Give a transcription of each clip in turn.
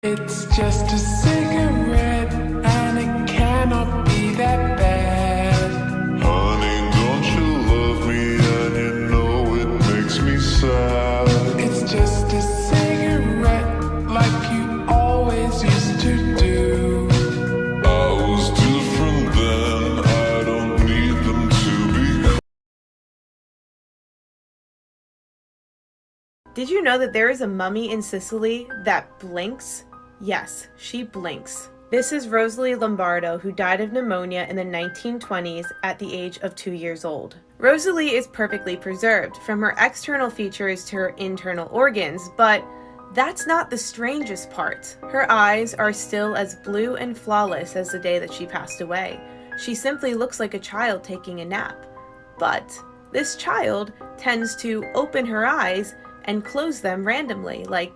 It's just a cigarette, and it cannot be that bad. Honey, don't you love me, and you know it makes me sad. It's just a cigarette, like you always used to do. I was different then, I don't need them to be. Did you know that there is a mummy in Sicily that blinks? Yes, she blinks. This is Rosalie Lombardo, who died of pneumonia in the 1920s at the age of 2 years old. Rosalie is perfectly preserved, from her external features to her internal organs, but that's not the strangest part. Her eyes are still as blue and flawless as the day that she passed away. She simply looks like a child taking a nap. But this child tends to open her eyes and close them randomly, like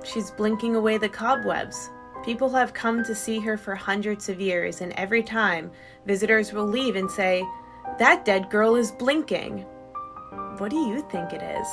she's blinking away the cobwebs. People have come to see her for hundreds of years, and every time, visitors will leave and say, "That dead girl is blinking." What do you think it is?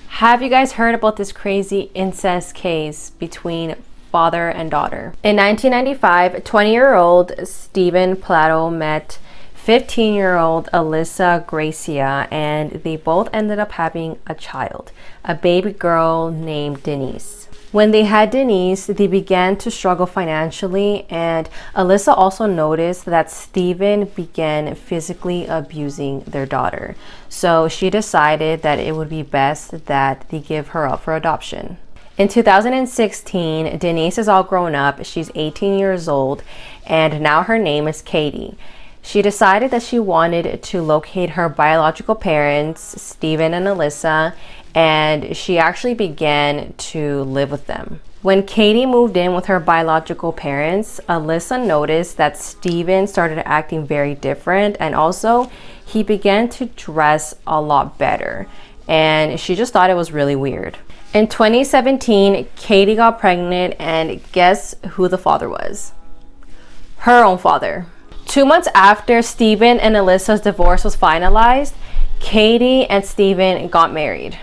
Have you guys heard about this crazy incest case between father and daughter? In 1995, 20-year-old Stephen Plato met 15-year-old Alyssa Gracia, and they both ended up having a child, a baby girl named Denise. When they had Denise, they began to struggle financially, and Alyssa also noticed that Stephen began physically abusing their daughter. So she decided that it would be best that they give her up for adoption. In 2016, Denise is all grown up. She's 18 years old, and now her name is Katie. She decided that she wanted to locate her biological parents, Stephen and Alyssa, and she actually began to live with them. When Katie moved in with her biological parents, Alyssa noticed that Stephen started acting very different, and also he began to dress a lot better, and she just thought it was really weird. In 2017, Katie got pregnant, and guess who the father was? Her own father. 2 months after Stephen and Alyssa's divorce was finalized, Katie and Stephen got married.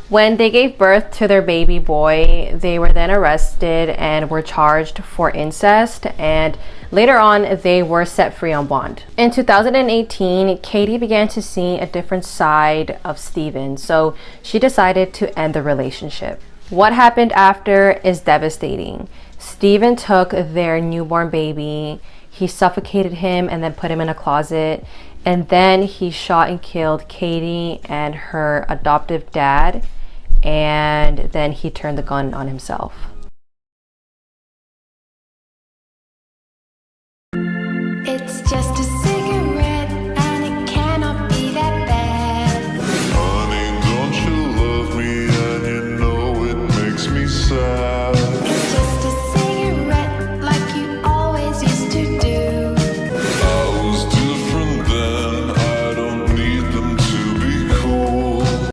When they gave birth to their baby boy, they were then arrested and were charged for incest, and later on they were set free on bond. In 2018, Katie began to see a different side of Stephen, so she decided to end the relationship. What happened after is devastating. Stephen took their newborn baby, he suffocated him and then put him in a closet, and then he shot and killed Katie and her adoptive dad, and then he turned the gun on himself. It's just a cigarette, and it cannot be that bad. Honey, don't you love me, and you know it makes me sad. It's just a cigarette, like you always used to do. I was different then, I don't need them to be cool.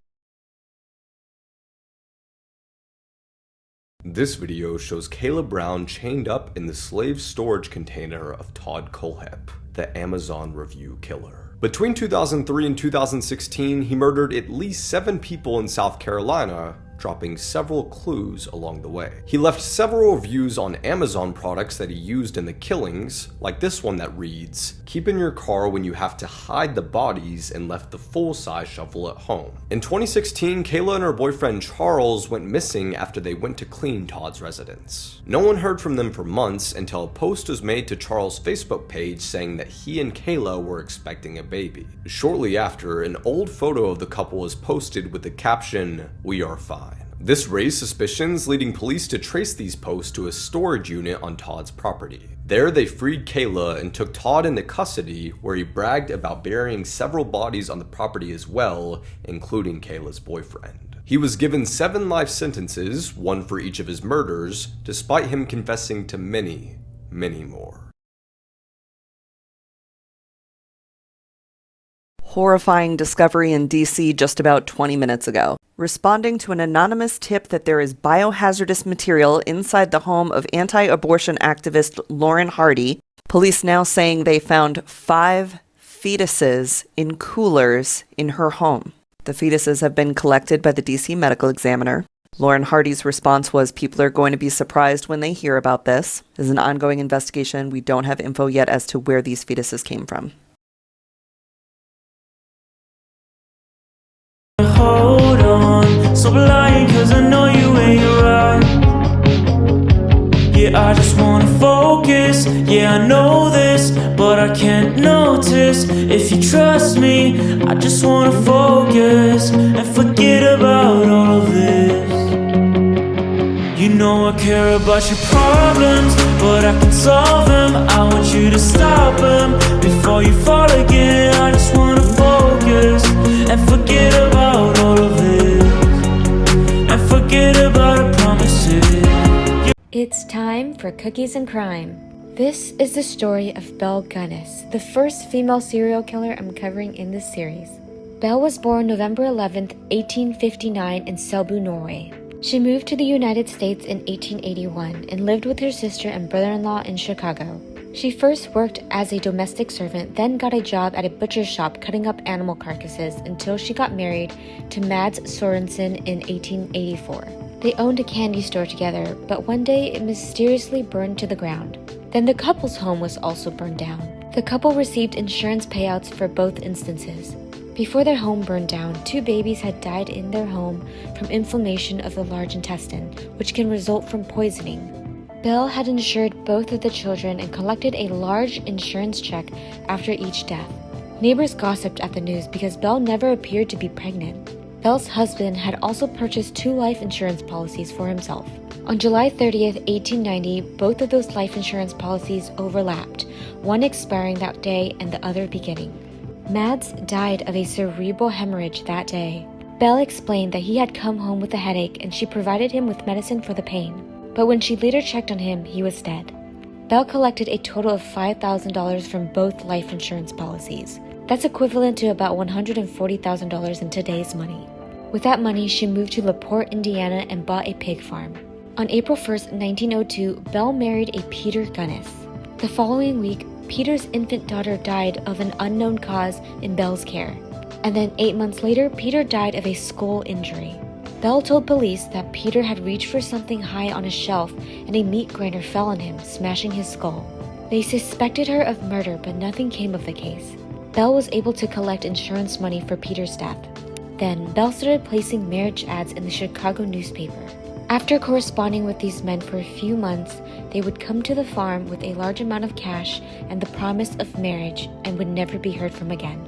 This video shows Kayla Brown chained up in the slave storage container of Todd Kohlhepp, the Amazon review killer. Between 2003 and 2016, he murdered at least 7 people in South Carolina, dropping several clues along the way. He left several reviews on Amazon products that he used in the killings, like this one that reads, "Keep in your car when you have to hide the bodies and left the full-size shovel at home." In 2016, Kayla and her boyfriend Charles went missing after they went to clean Todd's residence. No one heard from them for months until a post was made to Charles' Facebook page saying that he and Kayla were expecting a baby. Shortly after, an old photo of the couple was posted with the caption, "We are fine." This raised suspicions, leading police to trace these posts to a storage unit on Todd's property. There they freed Kayla and took Todd into custody, where he bragged about burying several bodies on the property as well, including Kayla's boyfriend. He was given 7 life sentences, 1 for each of his murders, despite him confessing to many, many more. Horrifying discovery in DC just about 20 minutes ago. Responding to an anonymous tip that there is biohazardous material inside the home of anti-abortion activist Lauren Hardy, police now saying they found 5 fetuses in coolers in her home. The fetuses have been collected by the DC medical examiner. Lauren Hardy's response was, "People are going to be surprised when they hear about this. This is an ongoing investigation. We don't have info yet as to where these fetuses came from." Hold on, stop lying, cause I know you ain't right. Yeah, I just wanna focus, yeah, I know this, but I can't notice. If you trust me, I just wanna focus and forget about all of this. You know I care about your problems, but I can solve them. I want you to stop them before you fall again. I just wanna focus and forget about all of this, and forget about our promises. It's time for Cookies and Crime. This is the story of Belle Gunness, the first female serial killer I'm covering in this series. Belle was born November 11th, 1859 in Selbu, Norway. She moved to the United States in 1881 and lived with her sister and brother-in-law in Chicago. She first worked as a domestic servant, then got a job at a butcher shop cutting up animal carcasses until she got married to Mads Sorensen in 1884. They owned a candy store together, but one day it mysteriously burned to the ground. Then the couple's home was also burned down. The couple received insurance payouts for both instances. Before their home burned down, 2 babies had died in their home from inflammation of the large intestine, which can result from poisoning. Belle had insured both of the children and collected a large insurance check after each death. Neighbors gossiped at the news because Belle never appeared to be pregnant. Belle's husband had also purchased 2 life insurance policies for himself. On July 30th, 1890, both of those life insurance policies overlapped, one expiring that day and the other beginning. Mads died of a cerebral hemorrhage that day. Belle explained that he had come home with a headache and she provided him with medicine for the pain. But when she later checked on him, he was dead. Belle collected a total of $5,000 from both life insurance policies. That's equivalent to about $140,000 in today's money. With that money, she moved to LaPorte, Indiana and bought a pig farm. On April 1st, 1902, Belle married a Peter Gunness. The following week, Peter's infant daughter died of an unknown cause in Belle's care. And then 8 months later, Peter died of a skull injury. Belle told police that Peter had reached for something high on a shelf and a meat grinder fell on him, smashing his skull. They suspected her of murder, but nothing came of the case. Belle was able to collect insurance money for Peter's death. Then, Belle started placing marriage ads in the Chicago newspaper. After corresponding with these men for a few months, they would come to the farm with a large amount of cash and the promise of marriage and would never be heard from again.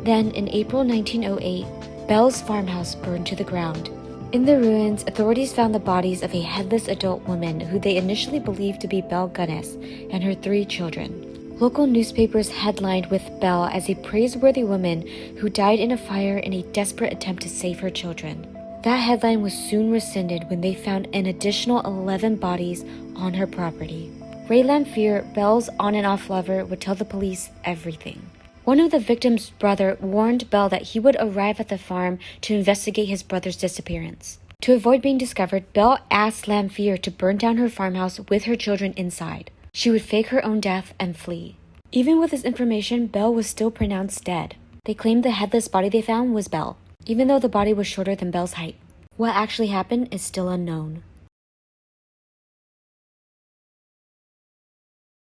Then, in April 1908, Belle's farmhouse burned to the ground. In the ruins, authorities found the bodies of a headless adult woman who they initially believed to be Belle Gunness and her 3 children. Local newspapers headlined with Belle as a praiseworthy woman who died in a fire in a desperate attempt to save her children. That headline was soon rescinded when they found an additional 11 bodies on her property. Ray Lamphere, Belle's on and off lover, would tell the police everything. One of the victim's brother warned Belle that he would arrive at the farm to investigate his brother's disappearance. To avoid being discovered, Belle asked Lamphere to burn down her farmhouse with her children inside. She would fake her own death and flee. Even with this information, Belle was still pronounced dead. They claimed the headless body they found was Belle, even though the body was shorter than Belle's height. What actually happened is still unknown.